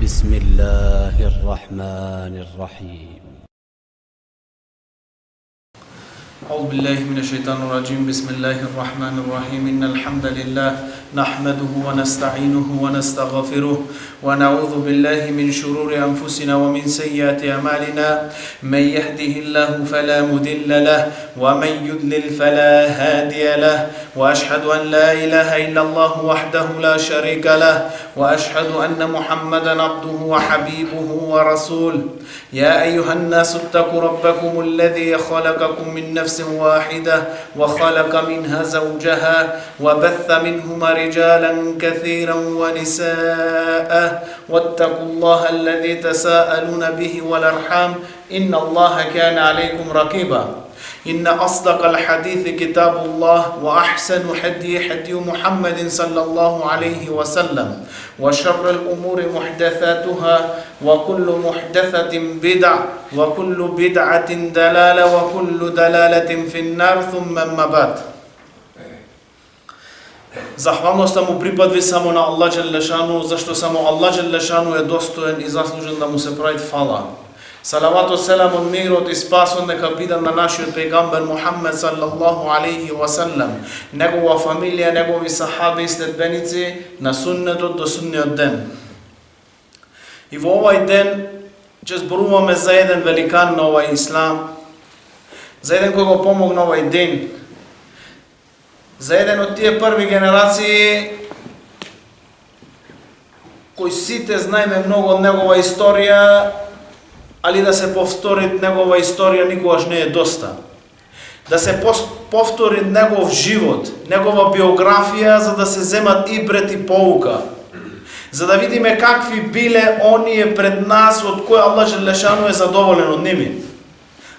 بسم الله الرحمن الرحيم. أعوذ بالله من الشيطان الرجيم. بسم الله الرحمن الرحيم. إن الحمد لله نحمده ونستعينه ونستغفره ونعوذ بالله من شرور أنفسنا ومن سيئات أعمالنا. من يهده الله فلا مضل له ومن يضلل فلا هادي له، وأشهد أن لا إله إلا الله وحده لا شريك له، وأشهد أن محمدا عبده وحبيبه ورسوله. يا أيها الناس اتقوا ربكم الذي خلقكم من نفس واحدة وخلق منها زوجها وبث منهما رجالا كثيرا ونساء، واتقوا الله الذي تساءلون به والأرحام إن الله كان عليكم رقيبا. إن أصدق الحديث كتاب الله، وأحسن هدي محمد صلى الله عليه وسلم، وشر الأمور محدثاتها، وكل محدثة بدعة، وكل بدعة دلالة، وكل دلالة في النار. ثم أما بعد. Zahvalnost mu pripadvi samo na Allah Đelešanu, zašto samo Allah Đelešanu je dostojen i zaslužen da mu se pravi fala. Salavatu selamun mirot i spason neka bidan na našoj pejgamber Muhammed sallallahu alaihi wa sallam, njegova familija, njegovi sahabi i sledbenici na sunnetu do sunniot den. I v ovaj den će zboruvame za jedan velikan na ovaj islam, za jedan koji go pomog na ovaj den, za jedan od tije prvi generaciji koji site znajme mnogo od njegova istorija, ali da se povtori njegova istorija nikogaž ne je dosta. Da se povtori njegov život, njegova biografija, za da se zemat ibret i pouka. За да видиме какви биле оние пред нас од кои Аллах Джелешану е задоволен од ними.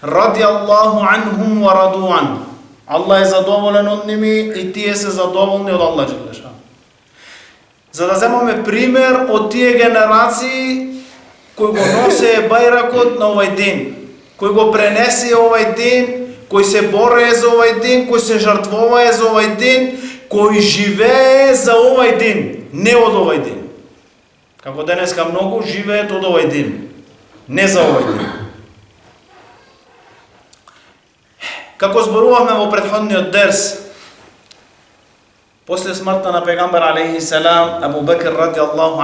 Ради Аллаху анхум ва раду ан. Аллах е задоволен од ними и тие се задоволни од Аллах Джелешану. За да земаме пример од тие генерации кои го носе бајракот на овај ден, кои го пренесе овај ден, кои се борее за овај ден, кои се жртвовае за овај ден, кои живее за овај ден, не од овај ден. Како денеска многу живеат од овај ден, не за овај ден. Како зборувавме во претходниот дерс, после смртта на пегамбер алейхи селам, Абу Бекр ради Аллаху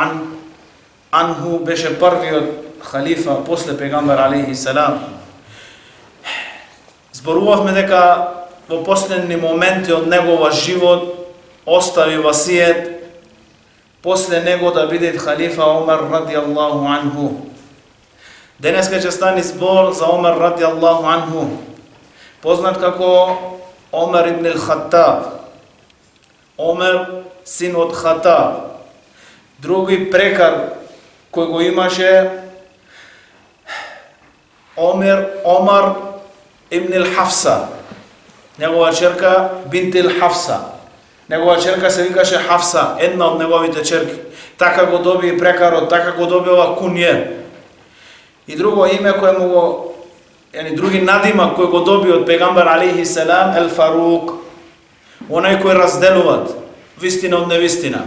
анху беше првиот халифа после пегамбер алейхи селам. Зборувавме дека во последни моменти од негова живот остави васиет после него да биде халифа Омер ради Аллаху анху. Денеска ќе стане збор за Омер ради Аллаху анху, познат како Омер ибн ал-Хаттаб. Омер, син од Хаттаб. Други прекар кој го имаше Омар ибн ал-Хафса. Негова черка бинт ал-Хафса. Негова черка се викаше Хафса, една од неговите черки. Така го доби прекарот, така го добива кунје. И друго име кое му го, други надимак кој го доби од пегамбер алейхи селам, Ел-Фарук, онај кој разделуват вистина од невистина.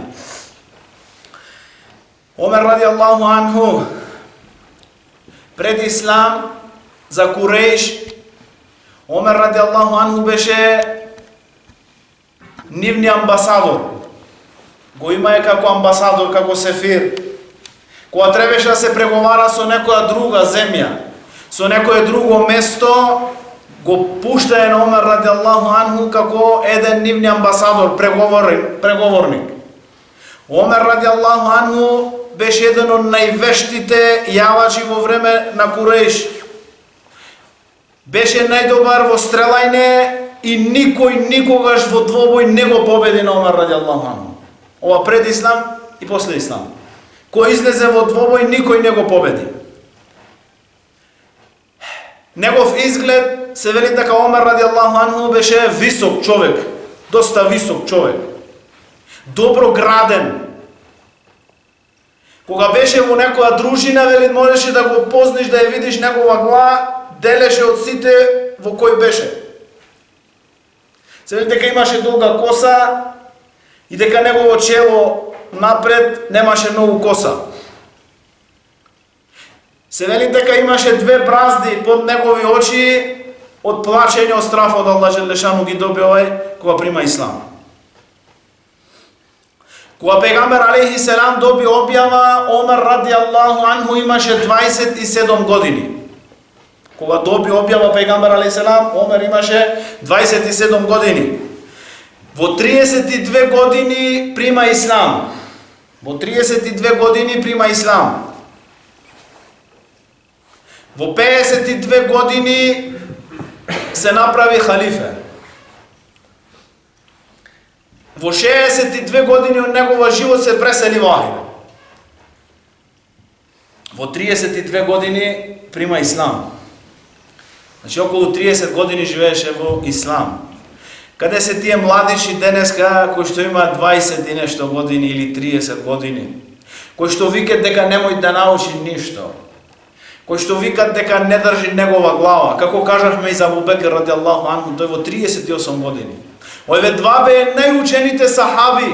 Омер ради Аллаху анху, пред ислам за Курейш, Омер ради Аллаху анху беше нивни амбасадор. Го имае како амбасадор, како сефир. Кога требеше да се преговара со некоја друга земја, со некое друго место, го пуштае на Омер ради Аллаху анху како еден нивни амбасадор, преговорник. Омер ради Аллаху анху беше еден од највештите јавачи во време на Курейш. Беше најдобар во стрелајне и никој никогаш во двобој не го победи на Омер ради Аллаху анху. Ова пред ислам и после ислам. Кој излезе во двобој, никој не го победи. Негов изглед се вели дека Омер ради Аллаху анху беше висок човек, доста висок човек. Добро граден. Кога беше во некоја дружина, вели можеше да го позниш, да ја видиш негова глава, делеше од сите во кој беше. Се вели дека имаше долга коса и дека негово чело напред немаше многу коса. Се вели дека имаше две бразди под негови очи од плачење од страф од Аллах Желешану ги доби овај кога прима ислам. Кога пегамбер алейхи селам доби објава, Омер ради Аллаху анху имаше 27 години. Кога доби објава пегамбер алейхи селам, Омер имаше 27 години. Во 32 години прима ислам. Во 32 години прима ислам. Во 52 години се направи халифе. Во 62 години од негова живот се пресели во Ахира. Во 32 години прима ислам. Значи околу 30 години живееше во ислам. Каде се тие младичи денеска кои што има 20 и нешто години или 30 години, кои што викат дека немој да научи ништо, кои што викат дека не држи негова глава, како кажавме и за Абу Бекр ради Аллаху анху, тој во 38 години. Овие два беа најучените сахаби,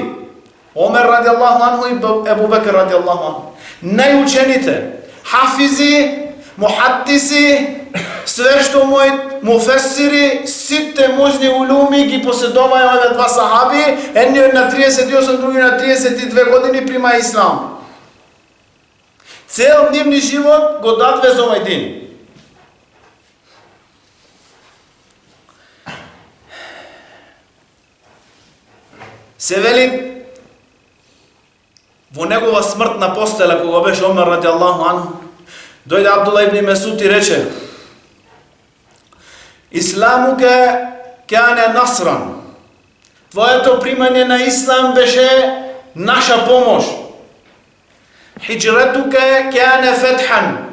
Омер ради Аллаху анху и Абу Бекр ради Аллаху анху. Најучените, хафизи, мухаддиси, све што мој муфесири, сите можни улуми ги поседуваја овие два сахаби, едниот на 38, други на 32 години прима ислам. Цел нивни живот го дадве за овај дин. Се вели во негова смртна постела кога беше Омер ради Аллаху анху, дојде Абдулла ибн Месуд и рече: Исламука кане насран. Твоето примање на ислам беше наша помош. Хиджратука кане фетхан.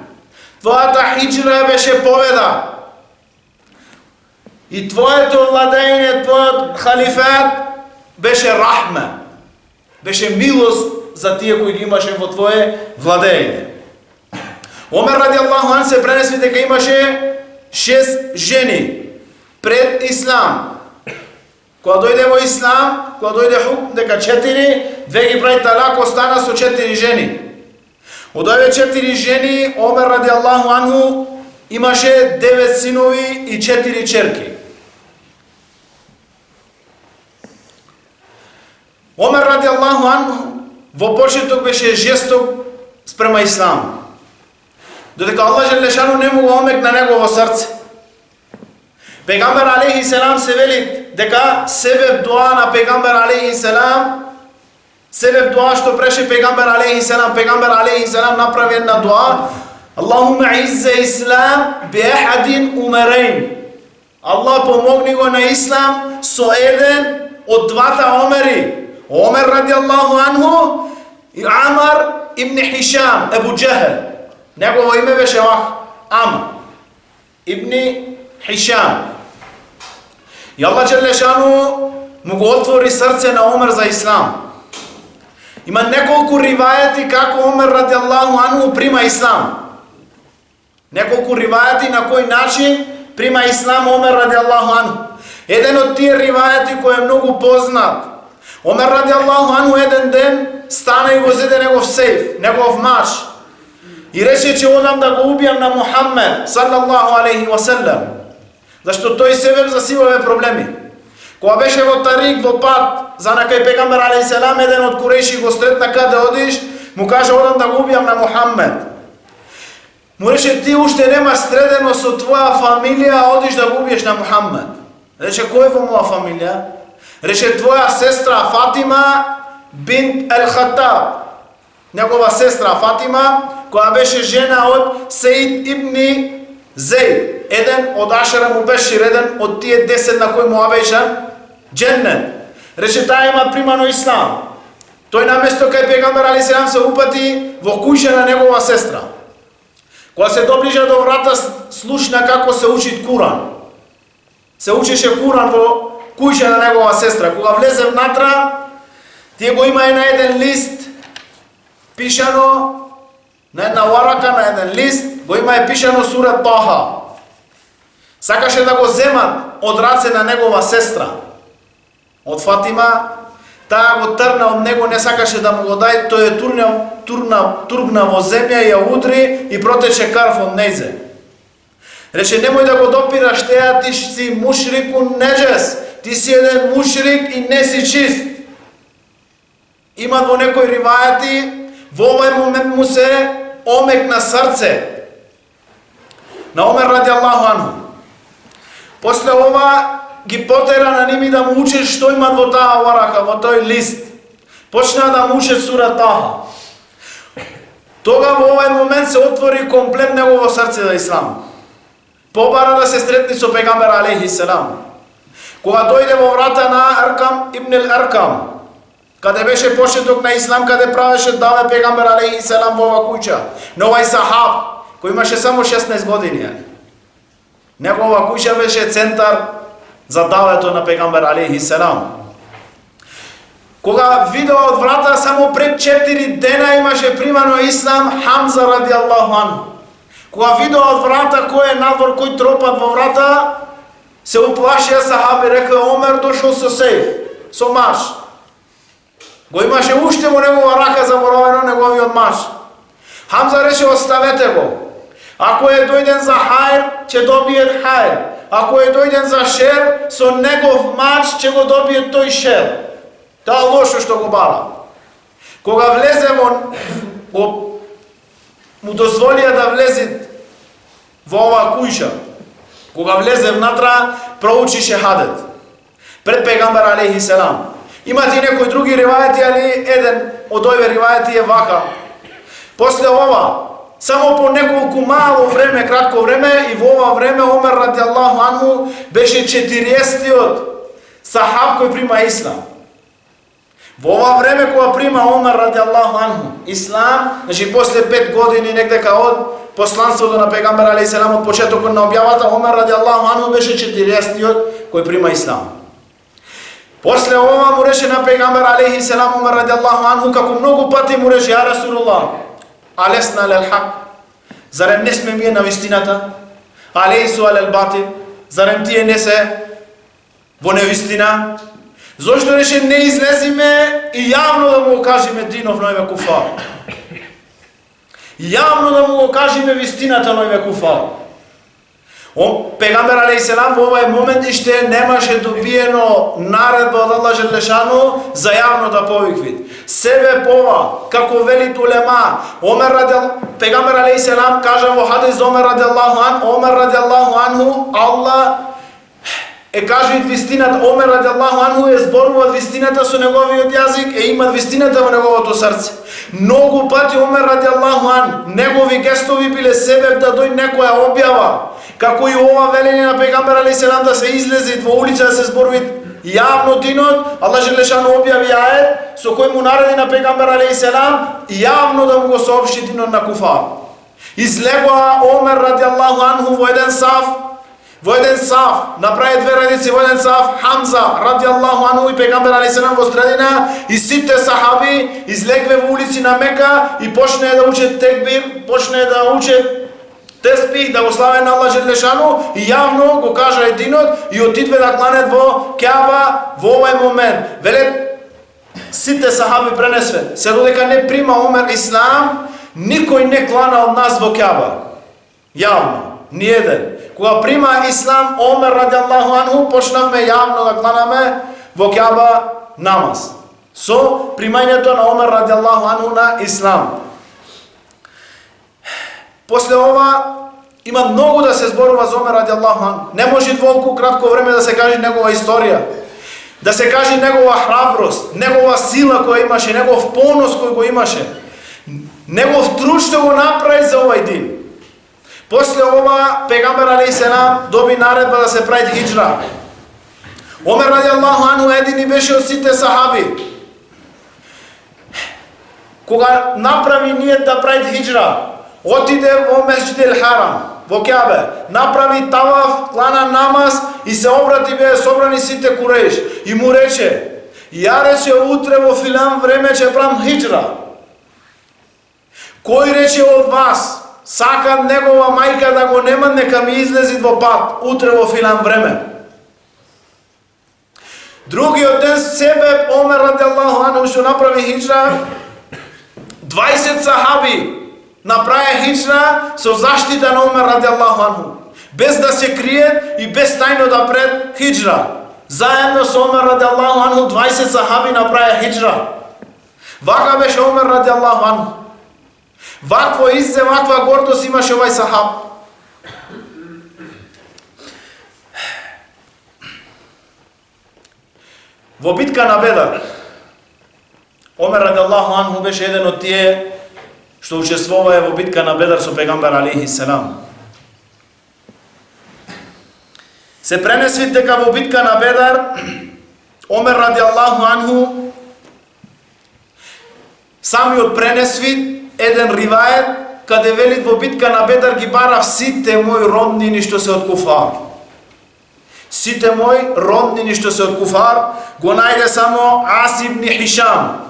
Твоята хиджра беше победа. И твоето владење, твојот халифат беше рахма. Беше милост за тие кои ги имаше во твое владење. Омер ради Аллаху ан се пренесли дека имаше 6 жени пред ислам. Кога дојде во ислам, кога дојде хукм дека 4, две ги прави талак, остана со 4 жени. Од овие 4 жени, Омер ради Аллаху анху имаше 9 синови и 4 черки. Омер ради Аллаху анху во почеток беше жесток спрема ислам. Додека Аллах Желешану не му го омекна негово срце. Пегамбер алейхи селам се вели дека себеб дуа на пегамбер алейхи селам, себеб дуа што преше пегамбер алейхи селам направи една дуа: Аллахума иззе ислам би ахадин умерейн. Аллах помогни го на ислам со еден од двата омери. Омер ради Аллаху анху и Амар ибн Хишам, Ебу Джахел. Негово име беше Амр ибн Хишам. И Аллах Желешану му го отвори срце на Омер за ислам. Има неколку ривајати како Омер ради Аллаху анху прима ислам. Неколку ривајати на кој начин прима ислам Омер ради Аллаху анху. Еден од тие ривајати кој е многу познат. Омер ради Аллаху анху еден ден стана и го зеде негов сейф, негов мач. И рече че одам да го убијам на Мухаммед саллаллаху алейхи ва селлем. Зашто тој себеб за сивове проблеми. Кога беше во тарик, во пат, за накај пегамбер алейхи селам, еден од курејши го сретна каде одиш, му каже одам да го убијам на Мухаммед. Му рече ти уште немаш средено со твоја фамилија, одиш да го убиеш на Мухаммед. Рече кој во моја фамилија? Рече твоја сестра Фатима бинт Ел-Хаттаб. Негова сестра Фатима, која беше жена од Сеид ибн Зейд, еден од Ашера Мубешир, еден од тие 10 на кој му беше дженнет. Рече таа има примано ислам. Тој наместо кај пегамбер алейхи селам се упати во куќа на негова сестра. Кога се доближа до врата, слушна како се учи Куран. Се учеше Куран во куќа на негова сестра. Кога влезе внатра, тие го има на еден лист пишано, на една варака, на еден лист, го има е пишано сура Таха. Сакаше да го земат од раце на негова сестра, од Фатима. таа го трна од него, не сакаше да му го даде, тој е тургна во земја и ја удри и протече крв од нејзе. Рече, немој да го допираш теа, ти си мушрикун неджес, ти си еден мушрик и не си чист. Има во некои ривајати, во овој момент му се омекна срце на Омер ради Аллаху анху. После ова ги потера на ними да му учи што имат во таа варака, во тој лист. Почна да му учи сура Таха. Тога во овој момент се отвори комплет негово срце за ислам. Побара да се сретни со пегамбер алейхи селам. Кога дојде во врата на Аркам ибн Аркам, каде беше почеток на ислам, каде правеше даве пегамбер алейхи селам во ова куќа, на овај сахаб, кој имаше само 16 години. Негова куќа беше центар за давето на пегамбер алейхи селам. Кога видео од врата, само пред 4 дена имаше примано ислам Хамза ради Аллаху анху. Кога видео од врата кој е надвор, кој тропат во врата, се уплашија сахаби, рекла Омер дошол со сейф, со маш. Го имаше уште во негова рака заборавено неговиот маш. Хамза рече, оставете го. Ако е дојден за хајр, ќе добие хајр. Ако е дојден за шер, со негов мач ќе го добие тој шер. Таа лошо што го бара. Кога влезе му дозволија да влезе во оваа куќа. Кога влезе внатра, проучи шехадет пред пегамбер алейхи селам. Имате и некои други ривајати, али еден од овие ривајати е вака. После ова, само по неколку мало време, кратко време, и во ова време Омер ради Аллаху анху беше 40-тиот сахаб кој прима ислам. Во ова време кога прима Омер ради Аллаху анху ислам, значи после 5 години негдека од посланството на пегамбер алейхи селам, од почетокот на објавата, Омер ради Аллаху анху беше 40-тиот кој прима ислам. После ова му рече на пегамбер алейхи селам Омер ради Аллаху анху, како многу пати му рече, ја Расулуллах, алесна лел хак, зарем не сме ние на вистината? Алейсу алел батил, зарем тие не се во невистина? Зошто рече не излезиме и јавно да му го кажеме динов на овие куфар? Јавно да му го кажеме вистината на овие куфар. Пегамбер алейхи селам во овој момент иште немаше добиено наредба од Аллах Желешану за јавно да повиквит. Себе пова, како велит улема, пегамбер алейхи селам кажа во хадис Омер ради Аллаху анху, Аллах е кажувајќи вистината, Омер ради Аллаху анху е зборуваат вистината со неговиот јазик, е имат вистината во неговото срце. Многу пати Омер ради Аллаху анху, негови гестови биле себеб да дојде некоја објава, како и ова велење на пегамбер алейхи селам да се излезит во улица да се зборуват јавно динот. Аллах Желешану објави ајет со кој му нареди на пегамбер алейхи селам јавно да му го соопшти динот на куфар. Излегоа Омер ради Аллаху анху во еден саф, направи две редици во еден саф, Хамза ради Аллаху анху и пегамбер алейхи селам во средина, и сите сахаби излегле во улици на Мека и почнаа да учат текбир, почнаа да учат теспих, да го славе на Аллах Желешану, и јавно го кажа единот и отидве да кланет во Кеаба во овој момент. Велет сите сахаби пренесве, се додека не прима Омер ислам, никој не клана од нас во Кеаба. Јавно, ни еден. Кога прима ислам Омер ради Аллаху анху, почнавме јавно да кланаме во Кеаба намаз. Со примањето на Омер ради Аллаху анху на ислам. После ова има многу да се зборува за Омер ради Аллаху анху. Не може толку кратко време да се каже негова историја, да се каже негова храброст, негова сила која имаше, негов понос кој го имаше, негов труд што го направи за овај дин. После ова пегамбер алейхи селам доби наредба да се прави хиџра. Омер ради Аллаху анху едини беше од сите сахаби. Кога направи ниет да прави хиџра, отиде во Месџидил Харам, во Кеабе, направи таваф, клана намаз и се обрати, беа собрани сите Куреиш и му рече, ја рече утре во филан време ќе правам хиџра. Кој рече од вас сака негова мајка да го нема, нека ми излези во пат утре во филан време. Другиот ден себе Омер радијаллаху анху што направи хиџра, 20 сахаби направи хиџра со заштита на Омер радијаллаху анху, без да се кријат и без тајно да пред хиџра. Заедно со Омер радијаллаху анху 20 сахаби направи хиџра. Вака беше Омер радијаллаху анху. Вакво иззе, ваква гордост имаше овај сахаб. Во битка на Бедар, Омер радијаллаху анху беше еден од тие што учествуваа во битка на Бедар со пегамбер алейхи селам. Се пренесви дека во битка на Бедар, Омер радијаллаху анху самиот пренесви еден ривајет каде велит во битка на Бедар ги барав сите мои роднини што се од Куфар. Сите мои роднини што се од Куфар го најде само Ас ибн Хишам.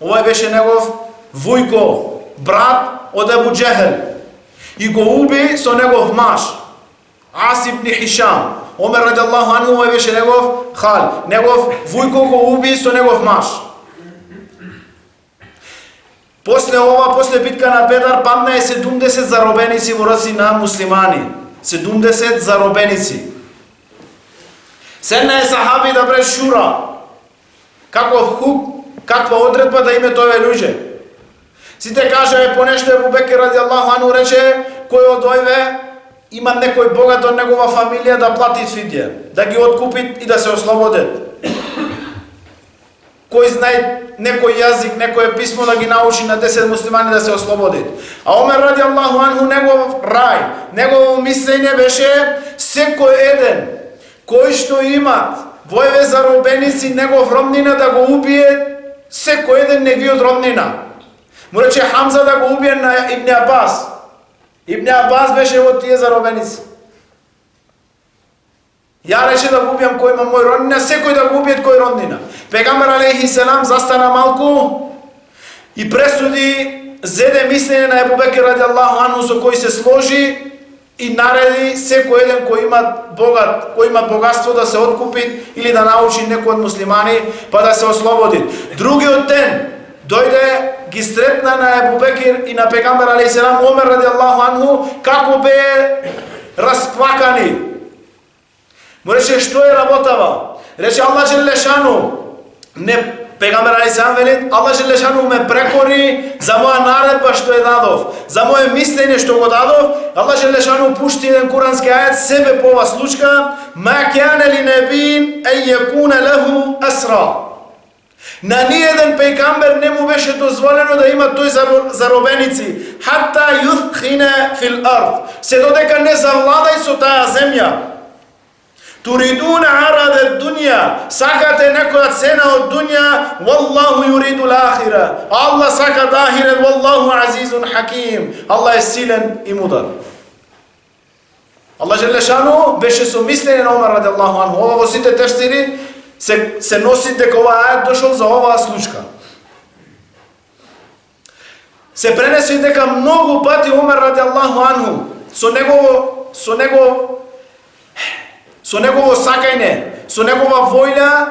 Овој беше негов вујко, брат од Ебу Џехел. И го уби со негов маж, Ас ибн Хишам. Омер радијаллаху анху овој беше негов хал. Негов вујко го уби со негов маж. После ова, после битка на Бедар, падна е 70 заробеници во раци на муслимани. 70 заробеници. Седна е сахаби да бре шура. Каков хук, каква одредба да името ове луѓе. Сите кажа понешто Ебу Бекир радијаллаху анху рече, кој од ове има некој богат од негова фамилија да плати фидје, да ги откупи и да се ослободат. Кој знае некој јазик, некој писмо да ги научи на 10 муслимани да се ослободат. А Омер радијаллаху анху негов рај, негово мислење беше секој еден кој што имат воеве заробеници негов роднина да го убие, секој еден неговиот роднина. Му рече Хамза да го убие на Ибн Абас. Ибн Абас беше од тие заробеници. Ја рече да го убијам кој има мој роднина, секој да го убиет кој роднина. Пегамбер алейхи селам застана малку и пресуди, зеде мислење на Ебу Бекир радијаллаху анху со кој се сложи и нареди секој еден кој има богат, кој има богатство да се откупи или да научи некој од муслимани па да се ослободи. Другиот ден дојде, ги сретна на Ебу Бекир и на пегамбер алейхи селам Омер радијаллаху анху како бе расплакани. Му рече што е работава? Рече Аллах џелешану, не пегамбер алейхи селам велит, Аллах џелешану ме прекори за моја наредба што ја дадов, за моје мислење што го дадов. Аллах џелешану пушти еден курански ајет себе по ова случка: ма кане ли небин ен јекуне леху асра. На ниеден пегамбер не му беше дозволено да има тој заробеници, хата юthkhine фил ард, се додека не завладај со таа земја. Туридуна арада дуња, сакате некоја цена од дуња, валлаху юриду лахира. Аллах сака дахирет, валлаху азизун хаким. Аллах е силен и мудар. Аллах џелешану беше со мислење на Омер радијаллаху анху. Ова во сите тефсири се носи дека ова ајет дошол за оваа случка. Се пренеси дека многу пати Омер радијаллаху анху со негово сакање, со негова војна,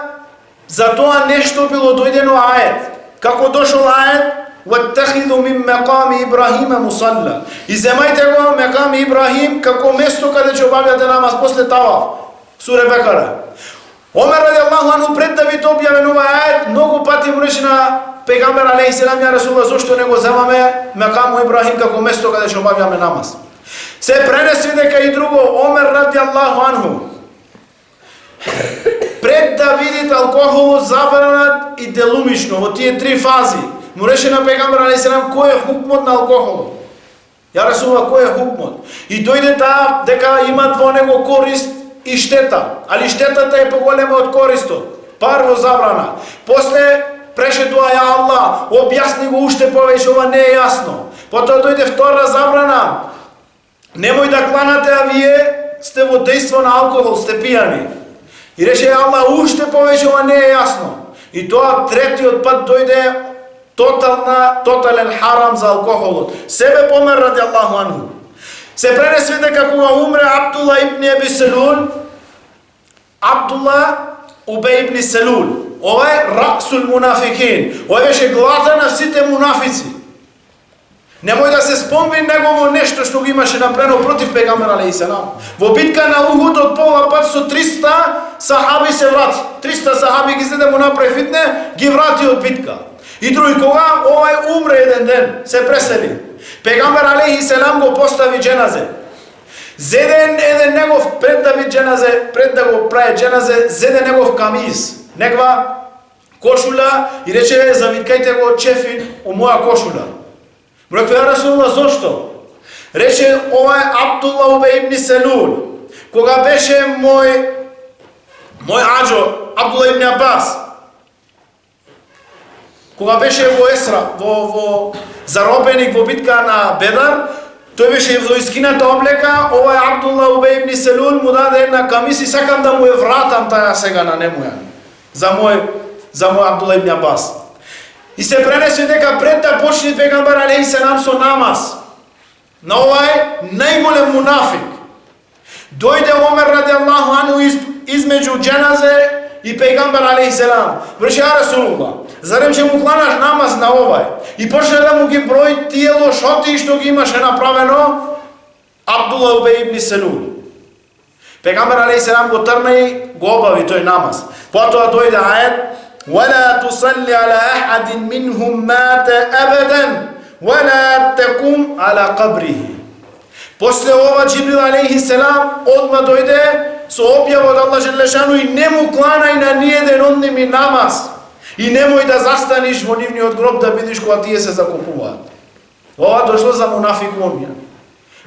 за тоа нешто било дојдено ајет. Како дошол ајет: "Ваттахиду мин мақами Ибрахима мусалла." И земајте го мақами Ибрахим како место каде ќе обавljате намаз после таваф. Суре Бекара. Омер радијаллаху анху пред да биде објавен овој ајет, многу пати му рече на пегамбер алейхи селам: "Ја Расулуллах, зошто не го земаме мақаму Ибрахим како место каде ќе обавljаме намаз?" Се пренеси дека и друго, Омер радијаллаху анху пред да видите алкохолот забранат и делумично во тие три фази, му рече на пегамбер алейхи селам кој е хукмот на алкохолот. Ја Расулуллах, кој е хукмот? И дојде таа дека имат во него корист и штета, али штетата е поголема од користот. Парво забрана, после преше дуа: "Ја Аллах, објасни го уште повеќе, ова не е јасно." Потоа дојде втора забрана: "Немој да кланате, а вие сте во дејство на алкохол, сте пијани." И рече: "Ја Аллах, уште повеќе, ова не е јасно." И тоа третиот пат дојде тотален харам за алкохолот. Себе Омер радијаллаху анху. Се пренеси дека кога умре Абдулла ибн Аби Селул, Абдулла Убей ибн Селул. Ова е Расул Мунафикин. Ова беше главата на сите мунафици. Немој да се спомни негово нешто што го имаше направено против пегамбер алейхиссалам. Во битка на Ухуд од пола пат со 300 сахаби се врати. 300 сахаби ги зеде му направи фитне, ги врати од битка. И други кога овај умре еден ден, се пресели. Пегамбер алейхиссалам го постави дженазе. Зеде еден негов пред да би дженазе, пред да го прави дженазе, зеде негов камиз, негва кошула и рече завиткајте го чефин у моја кошула. Му рекла, ја Расулуллах, зошто? Рече, ова е Абдулла убей ибн Селул. Кога беше мој аджо, Абдулла ибн Абас, кога беше во Есра, во заробеник во битка на Бедар, тој беше во искината облека, ова е Абдулла убей ибн Селул, му даде една камис и сакам да му ја вратам таја сега на немуја. За мој Абдулла ибн Абас. И се пренесе дека пред да почне пегамбер алейхиссалам со намаз на овај најголем мунафик, дојде Омер радијаллаху анху измеѓу дженазе и пегамбер алейхиссалам. Рече, ја Расулуллах, зарем ќе му кланаш намаз на овај? И почне да му ги брои тие лошоти што ги имаше направено Абдулла убей ибн Селул. Пегамбер алейхиссалам го трна и го обави тој намаз. Потоа дојде ајет: ولا تصلي على أحد منهم مات أبدا ولا تقوم على قبره. После ова Џибрил алейхиссалам одма дојде со објава од Аллах Желешану и не му кланај на ниеден од ними намаз и немој да застаниш во нивниот гроб да видиш кога тие се закопуваат. Ова дошло за мунафикунија.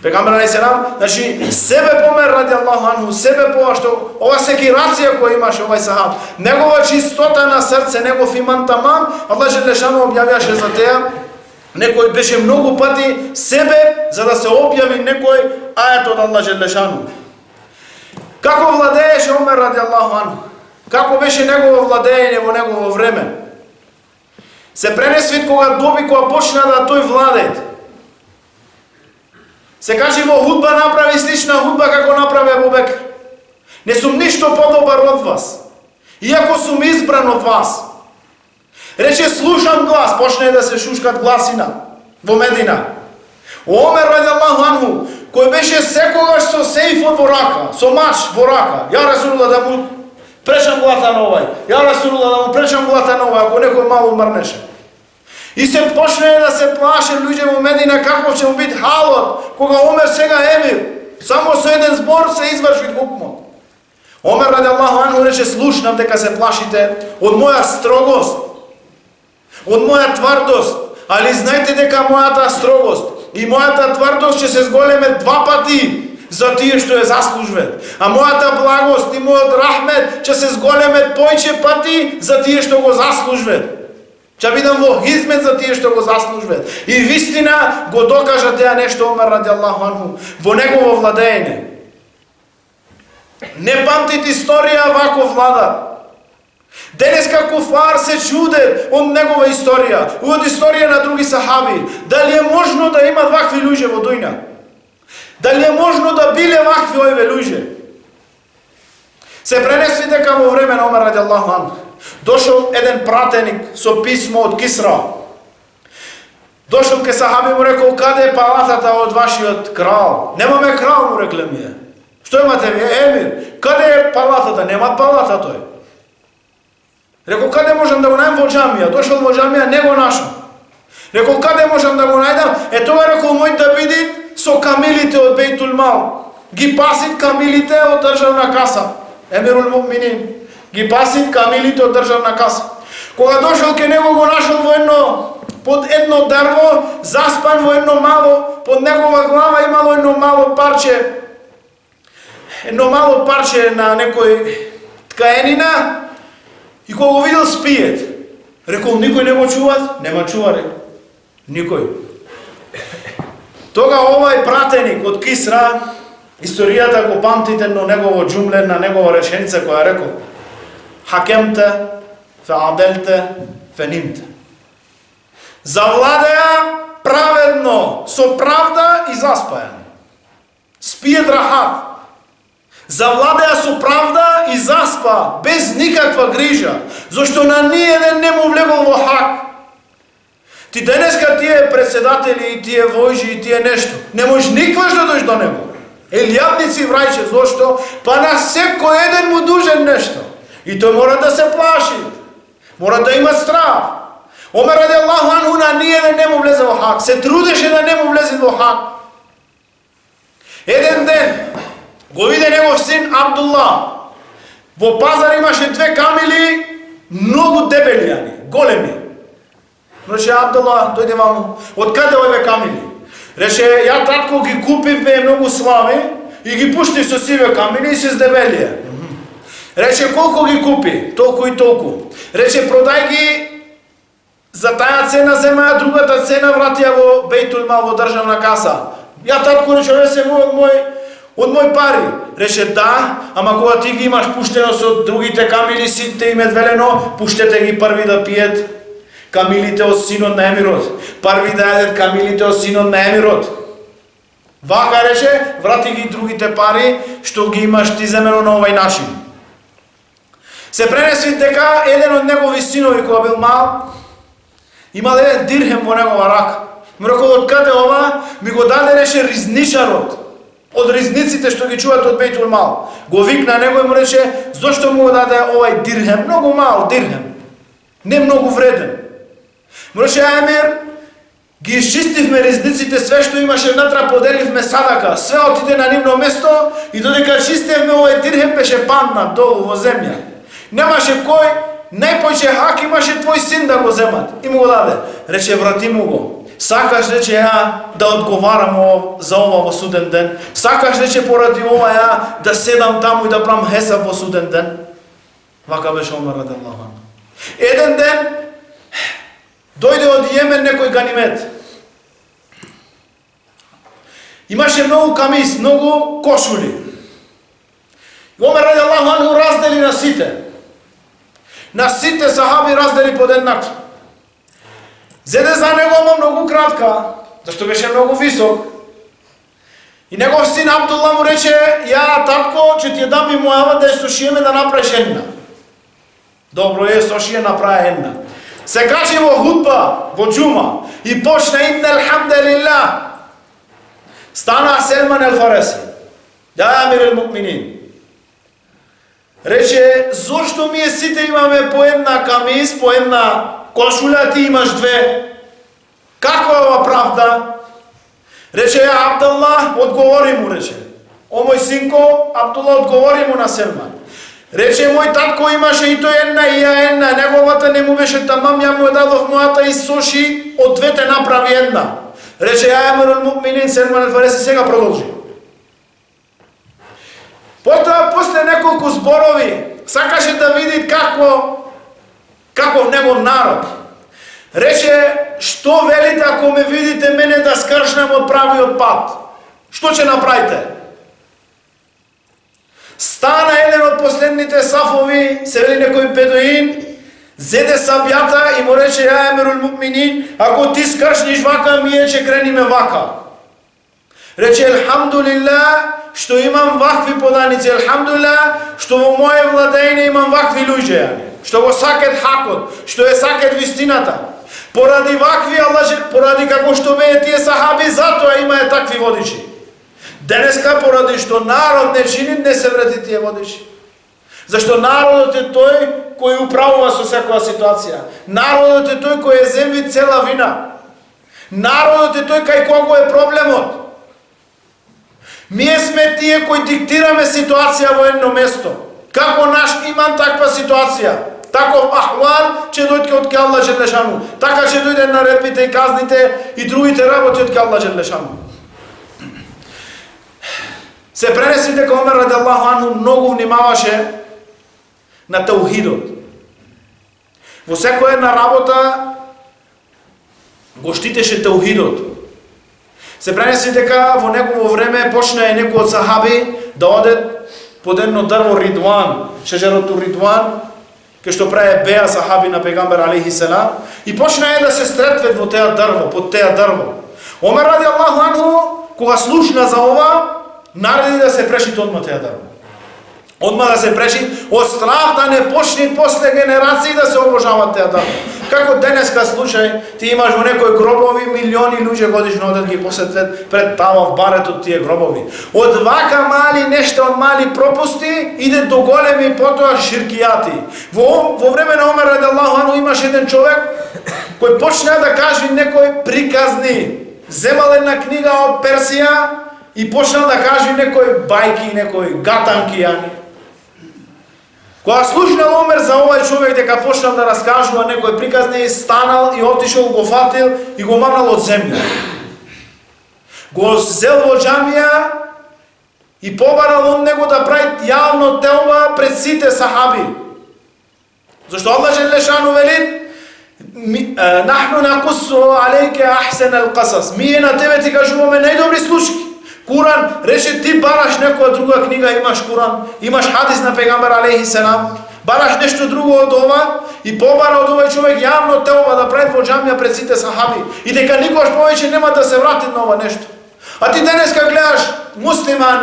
Пегамбер алейхиссалам, значи себе помер радијаллаху анху, себе по што ова секирација која имаше овај сахаб, негова чистота на срце, негов иман тамам, Аллах Желешану објавјаше за теа. Некој беше многу пати себе за да се објави некој ајет од Аллах Желешану. Како владееше Омер радијаллаху анху? Како беше негово владење во негово време? Се пренеси кога почна да тој владеет. Се кажи во худба направи слична худба како направи Абу Бекр. Не сум ништо подобар од вас, иако сум избран од вас. Рече, слушам глас, почне да се шушкат гласина во Медина. Омер радијаллаху анху, кој беше секогаш со сејфот во рака, со мач во рака, ја Расулуллах да му пречам глата на овај, ја Расулуллах да му пречам глата на овај, ако некој мало мрнеше. И се почне да се плаше луѓе во Медина каков ќе му бит халот, кога Омер сега емир, само со еден збор се изврши хукмот. Омер радијаллаху анху рече, слушнам дека се плашите од моја строгост, од моја тврдост, али знајте дека мојата строгост и мојата тврдост ќе се зголеме 2 пати за тие што ја заслужват, а мојата благост и мојот рахмет ќе се зголеме појче пати за тие што го заслужват. Ќе бидам во хизмет за тие што го заслужват. И вистина го докажа теа нешто Омер радијаллаху анху во негово владење. Не памтит историја вако влада. Денеска куфар се чудат од негова историја, од историја на други сахаби. Дали е можно да има вакви луѓе во дуња? Дали е можно да биле вакви овие луѓе? Се пренеси дека во време на Омер радијаллаху анху дошол еден пратеник со писмо од Кисра. Дошол ке сахаби, му рекол, каде е палатата од вашиот крал? Немаме крал, му рекле ми е. Што имате ви? Емир. Каде е палатата? Нема палата тој. Рекол, каде можам да го најдам во џамија? Дошол во џамија, не го нашол. Рекол, каде можам да го најдам? Тоа рекол, мој да види со камилите од Бейтул Мал. Ги пасит камилите од државна каса. Емирул муъминин. Ги пасит камилите од државна каса. Кога дошол ке него го нашол под едно дрво, заспан во едно мало, под негова глава имало едно мало парче на некој ткаенина, и кога го видел спиет, рекол, никој не го чуват? Нема чуваре. Никој. Тога овај пратеник од Кисра, историјата го памтите на негово џумле, на негова реченица која рекол: Хакемте, фе аделте, фе нимте. Завладеа праведно, со правда и заспајани. Спиет рахат. Завладеа со правда и заспа, без никаква грижа, зашто на ниеден не му влегол во хак. Ти денеска тие председатели, тие војжи, тие нешто, не можеш никваш да дојдеш до него. Елјадници врајче, зашто? Па на секој еден му дужен нешто. И тој мора да се плаши, мора да има страх. Омер ради Аллаху анху на ниеден не му влезе во хак, се трудеше да не му влезе во хак. Еден ден го виде негов син Абдулла. Во пазар имаше две камили, многу дебели, големи. Рече Абдулла, дојде ваму, од каде овие камили? Рече, ја татко ги купив, ме многу слави и ги пушти со сиве камили и се здебелие. Рече, колку ги купи? Толку и толку. Рече, продај ги за таа цена, земаја другата цена, вратија во Бейтул Мал, во државна каса. Ја татко рече, овие се од мој пари. Рече, да, ама кога ти ги имаш пуштено со другите камили, сите им е велено, пуштете ги први да пиет камилите од синот на емирот. Први да јадат камилите од синот на емирот. Вака рече, врати ги другите пари, што ги имаш ти земено на овај начин. Се пренеси дека еден од негови синови, кога бил мал, имал еден дирхем во негова рака. Му рекол, од каде ова? Ми го даде, рече, ризничарот. Од ризниците што ги чуват од Бейтул Мал. Го викна него и му рече, зошто му го даде овај дирхем? Многу мал дирхем. Не многу вреден. Му рече, Емир, ги изчистивме ризниците, све што имаше внатра, поделивме садака. Све отиде на нивно место и додека чистевме овај дирхем беше паднат долу во земја. Немаше кој, најпојче хак имаше твој син да го земат. И му го даде. Рече, врати му го. Сакаш, рече, ја да одговарам за ова во суден ден. Сакаш, рече, поради ова ја да седам таму и да правам хесаб во суден ден. Вака беше Омер ради Аллаху анху. Еден ден дојде од Јемен некој ганимет. Имаше многу камис, многу кошули. Омер ради Аллаху анху раздели на сите. На сите сахаби раздели по еден начин. Зеде за него многу кратка, зашто беше многу висок. И негов син Абдулла му рече, ја татко, ќе ти ја дам и мојава да ја сушиеме да направиш една. Добро е, сушие направи една. Се качи во хутба, во џума, и почна инна алхамдулилlah. Стана Селман ел-Фареси. Ја Амир ел-Муъминин. Рече, зошто ние сите имаме по една камис, по една кошуля, ти имаш две? Каква е ова правда? Рече, ја Абдулла, одговори му, рече. О, мој синко, Абдулла, одговори му на Селман. Рече, мој татко имаше и тој една и ја една, неговата не му беше тамам, ја му ја дадов мојата и соши, од двете направи една. Рече, ја Амир ел-Муъминин, Селман ел-Фареси, сега продолжи. Потоа, после неколку зборови, сакаше да види каков негов народ. Рече, што велите ако ме видите мене да скршнам од правиот пат? Што ќе направите? Стана еден од последните сафови, се вели некој бедуин, зеде сабјата и му рече, ја Амир ел-Муъминин, ако ти скршниш вака, ние ќе крениме вака. Рече, елхамдулилlah, што имам вакви поданици, елхамдулилlah, што во моје владење имам вакви луѓе, што го сакат хакот, што е сакат вистината. Поради вакви поради како што беа тие сахаби, затоа имаат такви водичи. Денеска поради што народ не чини, не се вреди тие водичи. Зашто народот е тој кој управува со секоја ситуација. Народот е тој кој е земји цела вина. Народот е тој кај кого е проблемот. Ние сме тие кои диктираме ситуација во едно место. Како наш имам таква ситуација, таков ахвал, ќе дојде од Аллах Джелешану. Така ќе дојде наредбите и казните и другите работи од Аллах Джелешану. Се пренеси дека Омер ради Аллаху анху многу внимаваше на таухидот. Во секоја една работа го штитеше таухидот. Се пренеси дека во негово време почна некој од сахаби да оде под едно дрво Ридван, шеџерото Ридван, кај што прави беа сахаби на пегамбер алейхи селам, и почна да се стретвет во теа дрво, под теа дрво. Омер ради Аллаху анху, кога слушна за ова, нареди да се прешите одма теа дрво. Odmah da se preči, od strah da ne počne posle generaciji da se obožava te Adama. Kako deneska slučaj, ti imaš u nekoj grobovi milioni ljudi godišnjo odad gi posjetvet pred tava v baretu tije grobovi. Od vaka mali nešto od mali propusti, ide do golemi potoa širkijati. Vo vremena Omera radijallahu anhu imaš jedan čovjek koji počne da kaže nekoj prikazni zemalena knjiga od Persija i počne da kaže nekoj bajki, nekoj gatanki, jani. Koja slušna Omer za ovaj čovjek deka počnal da raskažu a nekoj prikazni, stanal i otišao, go fatil i go manal od zemlje. Go zel vo džamija i pobaral on nego da pravi javno teuba pred site sahabi. Zašto Allah Želešanu veli nahnu nakusu alejke ahsen al qasas. Mi je na tebe ti kažuvame najdobri slučki. Kuran, reče ti baraš nekoja druga knjiga, imaš Kuran, imaš hadis na pejgamber alejhi selam, baraš nešto drugo od ova i pobara od ovaj čovjek javno teuba da pravi vo džamija pred site sahabi. I deka nikoš poveće nema da se vrati na ova nešto. A ti danes kad gledaš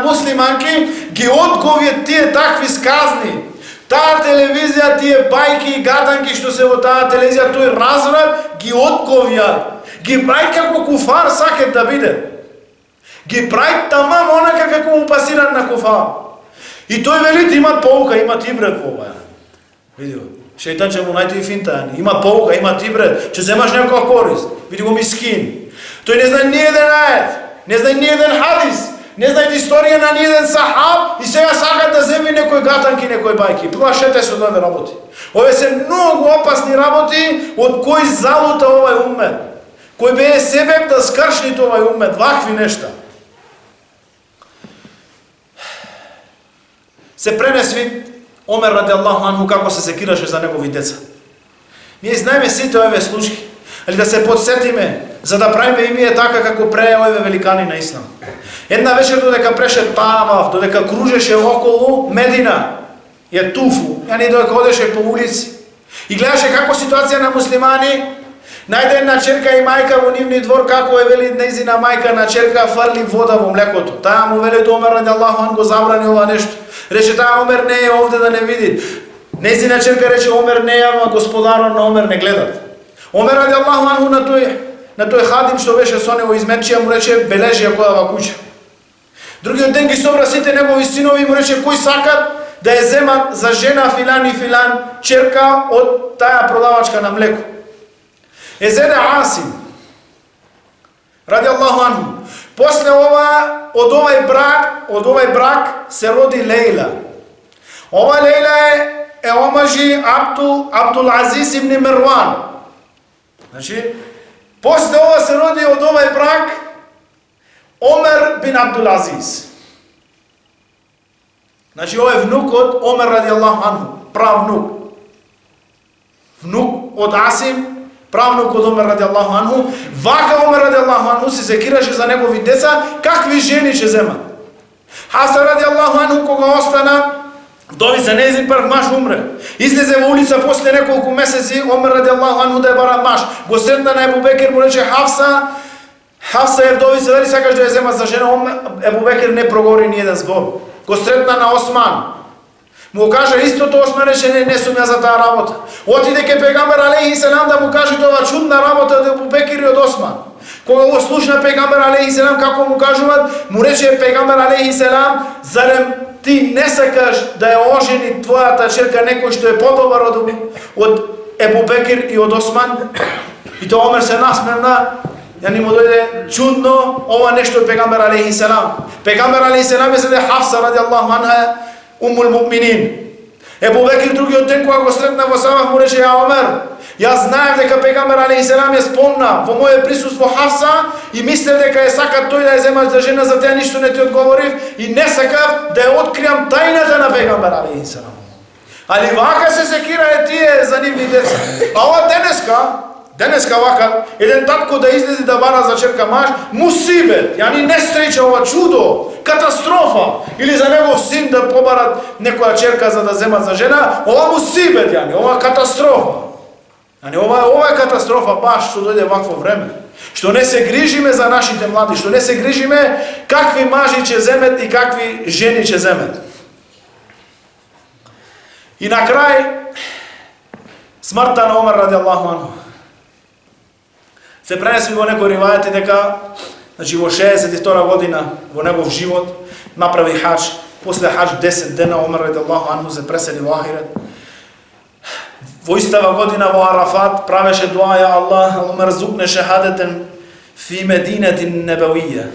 muslimanki, gi odgovje tije takvi skazni. Ta televizija, tije bajki i gadanki što se vo ta televizija, to je razvrat, gi odgovja. Gi pravi kako kufar saket da bide. Gi pravi tamam onaka kako mu pasiran na kufar. I to je veliti imat pouka, imat ibret ovaj. Vidio, šeitan će mu najti i finta, ima pouka, ima ibret, će zemaš nekakva korist. Vidio go miskin. To je ne zna nijedan ajet, ne zna nijedan hadis, ne zna istorija na nijedan sahab i сега sakat da zemi nekoj gatanki, nekoj bajki. Plašete se od ove raboti. Ove se mnogo opasni raboti od koji zaluta ovaj ummet. Koji be sebe da skršnit ovaj ummet, vakvi nešta. Se prenesvi Omer radijallahu anhu kako se sekiraše za njegovi deca. Nije znajme site ove slučki, ali da se podsjetime, za da pravime imije taka kako preje ove velikani na islam. Jedna večer dodeka preše tavav, dodeka kružeše okolo Medina, je tufu, yani dodeka odeše po ulici i gledaše kako situacija na muslimani, najde jedna čerka i majka u nivni dvor, kako je veli njezina majka na čerka farli voda vo mlekotu. Ta mu veli do Omer radijallahu anhu zabrani ova nešto. Reče ta Omer ne je ovdje da ne vidi. Njezina čerka reče Omer ne java gospodaro na Omer ne gledat. Omer radijallahu anhu na toj hadim što veše sonevo iz Mečija mu reče beleži ako ova kuća. Drugi od dengi sobra site njegovi sinovi mu reče koji sakat da je zeman za žena filan i filan čerka od taja prodavačka na mleku. Ezede Asim radijallahu anhu posle od ovaj brak se rodi Lejla. Ova Lejla je omaži Abdul Aziz ibn Marwan. Znači, posle ova se rodi od ovaj brak Omer bin Abdul Aziz. Znači, ovo je vnuk od Omer radijallahu anhu, prav vnuk. Vnuk od Asim, pravnuk od Omer radijallahu anhu, vaka Omer radijallahu anhu se sekiraše za njegovi deca, kakvi ženi će zema. Hasan radijallahu anhu koga ostana, dovi za nezin prv maš umre. Izleze u ulica posle nekoliko meseci, Omer radijallahu anhu da je bara maš. Go sretna na Ebu Bekir mu reče Hafsa je vdovica, da li sakaš da je zema za žena, Ebu Bekir ne progovori nijedan zbor. Go sretna na Osman. Mu kaže isto to Osman reče ne sum ja za ta rabota. Otide ke pegamber alejhi selam da mu kaže to ova čudna rabota od Ebu Bekir i od Osman. Koga ovo slušna pegamber alejhi selam kako mu kažuvat, mu reče pegamber alejhi selam zarem ti ne sakaš da je oženi tvoja ta čerka neko što je podobar od Ebu Bekir i od Osman. I to Omer se nasmevna, yani mu dojde čudno, ova nešto je pegamber alejhi selam. Pegamber alejhi selam je sada Hafsa radijallahu anha umul mu'minin. Ebu Bekir drugi od ten koja go sretna vo sabah mu reče ja Omer, ja znajem deka pegamber alejhi selam je spomna vo moje prisustvo Hafsa i mislim deka je sakat toj da je zemaš za žena za te ništa ne ti odgovoriv i ne sakav da je otkrijam tajnata na pegamber alejhi selam. Ali vaka se sekira je tije zanimljiv deca. A ova deneska vaka, jedan tatko da izlezi da vara za čerka maš, musibet, yani nesreća, ova čudo, katastrofa, ili za njegov sin da pobara nekoja čerka za da zema za žena, ova musibet, yani, ova katastrofa. Yani, ova je katastrofa baš što dojde ovakvo vreme. Što ne se grižime za našite mladi, što ne se grižime kakvi maži će zemet i kakvi ženi će zemet. И на крај, смртта на Омер радијаллаху анху. Се пренесли во некои ривајати дека, значи во 62 година во негов живот направи хадж, после хадж 10 дена Омер радијаллаху анху се пресели во ахирет. Во истава година во Арафат правеше дуа: ја Аллах, Омер зукне шехадетен фи мединетин небавија.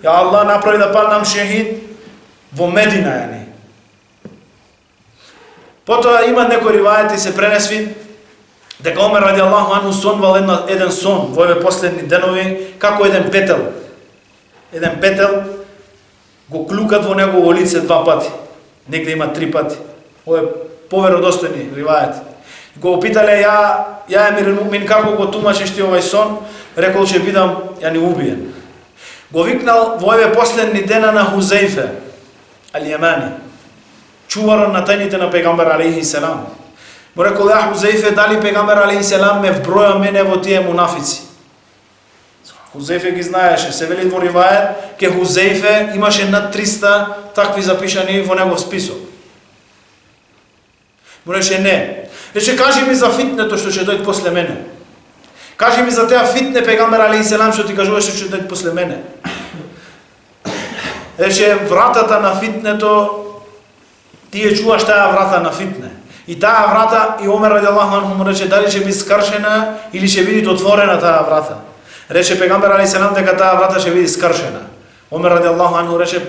Ја Аллах, направи да паднам шехид во Медина, јани. Потоа има некои ривајати се пренесли дека Омер радијаллаху анху сонвал еден сон во овие последни денови, како еден петел. Еден петел го клюкат во негово лице 2 пати. Негде има 3 пати. Ова е поверодостојни ривајати. Го опитале ја Емир Мумин како го тумачиш ти овај сон, рекол ќе бидам јани убиен. Го викнал во овие последни дена на Хузейфе ал-Јемани, чуварот на тајните на пегамбер алейхи селам. Му рекол: ја Хузейфе, дали пегамбер алейхи селам ме вброја мене во тие мунафици? Хузейфе ги знаеше, се вели во ривајат, ке Хузейфе имаше над 300 такви запишани во негов список. Му рече: не. Рече: кажи ми за фитнето што ќе дојде после мене. Кажи ми за теа фитне пегамбер алейхи селам што ти кажуваше што ќе дојде после мене. Рече: вратата на фитнето, тие чуваш таа врата на фитне. И таа врата, и Омер радијаллаху анху му рече: дали ќе биде скршена или ќе биде отворена таа врата. Рече пегамбер алейхи селам дека таа врата ќе биде скршена. Омер радијаллаху анху рече: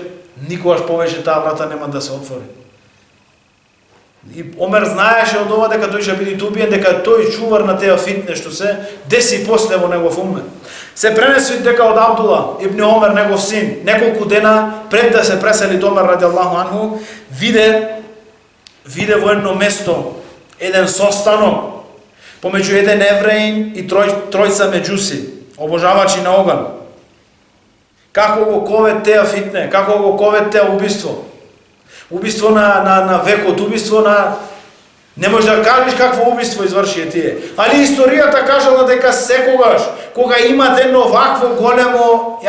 никогаш повеќе таа врата нема да се отвори. И Омер знаеше од ова дека тој ќе биде убиен, дека тој чувар на теа фитне што се деси после во негов умет. Се пренеси дека од Абдула ибн Омер, негов син, неколку дена пред да се пресели Омер радијаллаху анху, виде во едно место еден состанок помеѓу еден евреин и тројца меѓуси, обожавачи на оган. Како го ковет теа фитне, како го ковет теа убиство. Убиство на векот, убиство на... Не можеш да кажеш какво убиство извршие тие. Али историјата кажала дека секогаш, кога имат едно вакво големо,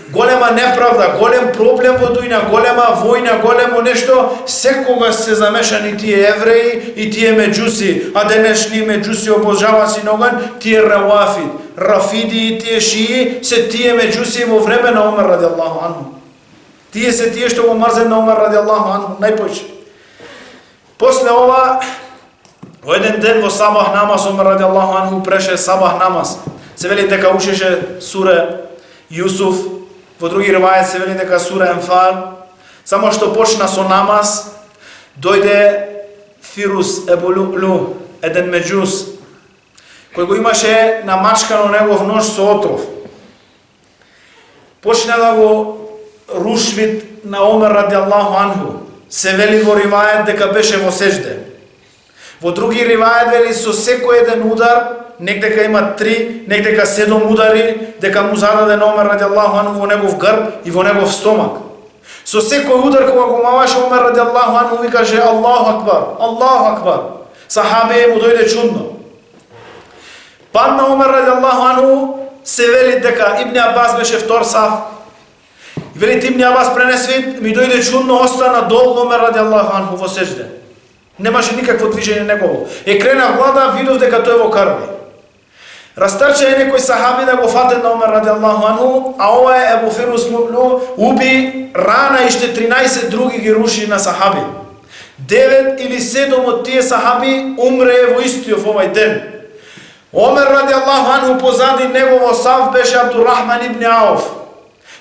голема неправда, голем проблем во дујна, голема војна, големо нешто, секогаш се замешани тие евреи и тие меѓуси, а денешни меѓуси обожаваци на оган, тие равафид, рафиди и тие шии, се тие меѓуси во време на Омер радијаллаху анху. Тие се тие што го мрзат на Омер радијаллаху анху најпојше. После ова, во еден ден во сабах намаз, Омер радијаллаху анху преше сабах намаз. Се вели дека учеше суре Јусуф, во други ривајат се вели дека сура Енфал. Само што почна со намаз, дојде Фирус Ебулу, еден меѓус, кој го имаше намачкано негов нож со отров. Почна да го рушвит на Омер радијаллаху анху. Се вели во ривајат дека беше во сежде. Во други ривајат вели со секој еден удар, некдека има 3, некдека 7 удари, дека му зададе на Омер радијаллаху анху во негов грб и во негов стомак. Со секој удар кога го маваше Омер радијаллаху анху викаше: Аллаху акбар, Аллаху акбар. Сахабе му дојде чудно. Падна Омер радијаллаху анху, се вели дека Ибн Абас беше втор саф. Вели Ибн Абас пренеси, ми дојде чудно, остана долго Омер радијаллаху анху во сежде. Немаше никакво движење негово. Крена глада, видов дека тој во карби. Растрча некој сахаби да го фатат на Омер радијаллаху анху, а ова е Ебу Фирус Мублу, уби рана и ще 13 други ги руши на сахаби. 9 или 7 од тие сахаби умре во истиот овај ден. Омер радијаллаху анху позади негово саф беше Абдурахман ибн Ауф.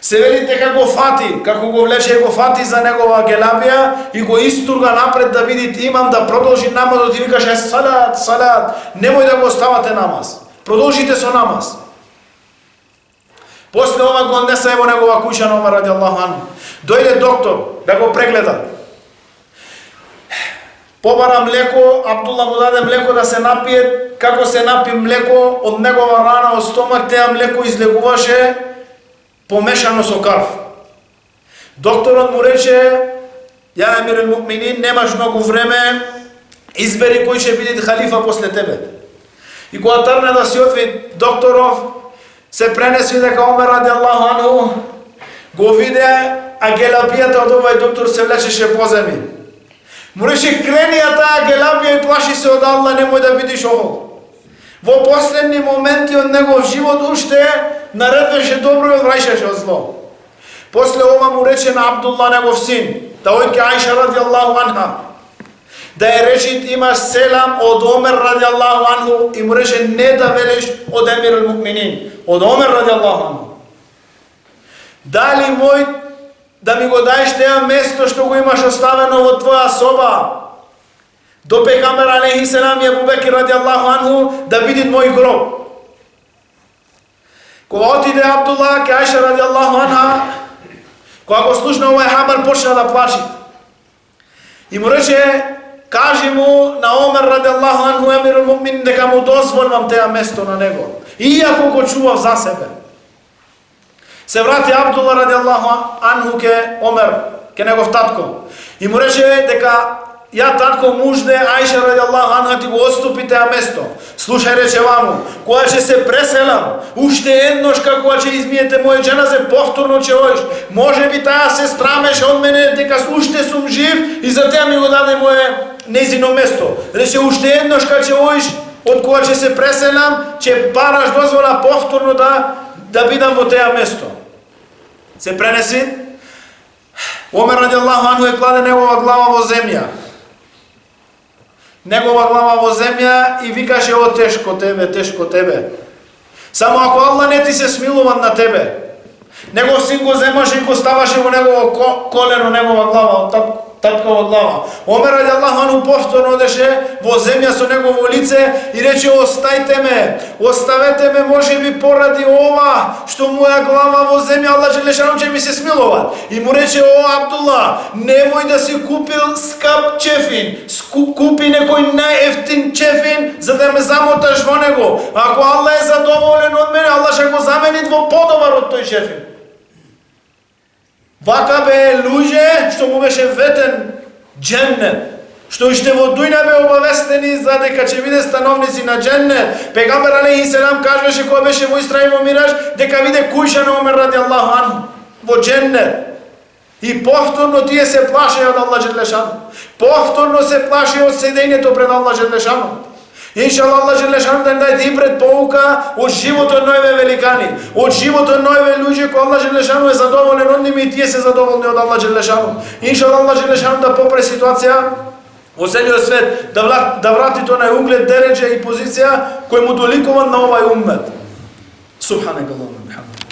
Се вели дека го фати, како го влече го фати за негова гелабија и го истурга напред да види имам да продолжи намазот и викаше: салат, салат, немој да го оставате намаз. Продолжите со намаз. После ова го однесе во негова куќа на Омер радијаллаху анху. Дојде доктор да го прегледа. Побара млеко, Абдулла му даде млеко да се напие. Како се напи млеко од негова рана од стомак, теа млеко излегуваше помешано со крв. Докторот му рече: ја Емир Муминин, немаш многу време, избери кој ќе биде халифа после тебе. И кога тргна да си отви докторов, се пренеси дека Омер радијаллаху анху го виде, а гелабијата од овај доктор се влечеше по земји. Му рече, крени ја таа гелабија и плаши се од Аллах, немој да видиш ово. Во последни моменти од негов живот уште наредвеше добро и одвраќаше од зло. После ова му рече на Абдулла, негов син, да ојде Аиша радијаллаху анха, да ја речи имаш селам од Омер радијаллаху анху, и му рече не да велиш од Емир ал-Муъминин, од Омер радијаллаху анху. Дали мој да ми го даеш теа место што го имаш оставено во твоја соба, до пегамбер алейхи селам и Абу Бекир радијаллаху анху, да биде мој гроб. Кога отиде Абдулла ке Аиша радијаллаху анха, кога го слушна овој хабар, почна да плачи. И му рече, кажи му на Омер радијаллаху анху, Емир ал-Муъминин, дека му дозволувам теа место на него, иако го чував за себе. Се врати Абдулла радијаллаху анху ке Омер, ке негов татко, и му рече дека ја татко мужде Аиша радијаллаху анха ти го отступи теа место. Слушај, рече ваму, кога ќе се преселам, уште еднош како ќе измиете моје џеназе, повторно ќе оиш. Може би таа се страмеше од мене дека уште сум жив и за теа ми го даде моје незино место. Рече, уште еднош кога ќе оиш, од кога ќе се преселам, ќе бараш дозвола повторно да бидам во теа место. Се пренеси. Омер радијаллаху анху е кладе негова глава во земја. Негова глава во земја и викаше, о тешко тебе, тешко тебе. Само ако Аллах не ти се смилуван на тебе. Негов син го земаше и го ставаше во негово колено, негова глава, таткова глава. Омер радијаллаху анху повторно одеше во земја со негово лице и рече, остајте ме, оставете ме, може би поради ова што моја глава во земја, Аллах џелешану ќе ми се смилува. И му рече, о Абдулла, немој да си купил скап чефин, купи некој најефтин чефин за да ме замоташ во него. Ако Аллах е задоволен од мене, Аллах ќе го замени во подобар од тој чефин. Вака бе луѓе што му беше ветен џеннет, што уште во дуња бе обавестени за дека ќе биде становници на џеннет. Пегамбер алейхи селам кажеше кога беше во Исра и во Мираж дека виде куќа на Омер радијаллаху анху во џеннет. И повторно тие се плашеа од Аллах џелешану. Повторно се плашеа од седењето пред Аллах џелешану. Иншаллах, Аллах џелешану да даде и пред поука од животот на овие великани, од животот на овие луѓе кои Аллах џелешану е задоволен од ними и тие се задоволни од Аллах џелешану. Иншаллах, Аллах џелешану да попре ситуација во целиот свет, да врати тој углед, дереџа и позиција кој му доликуван на овај уммет. Субханакаллахумма ва бихамдик.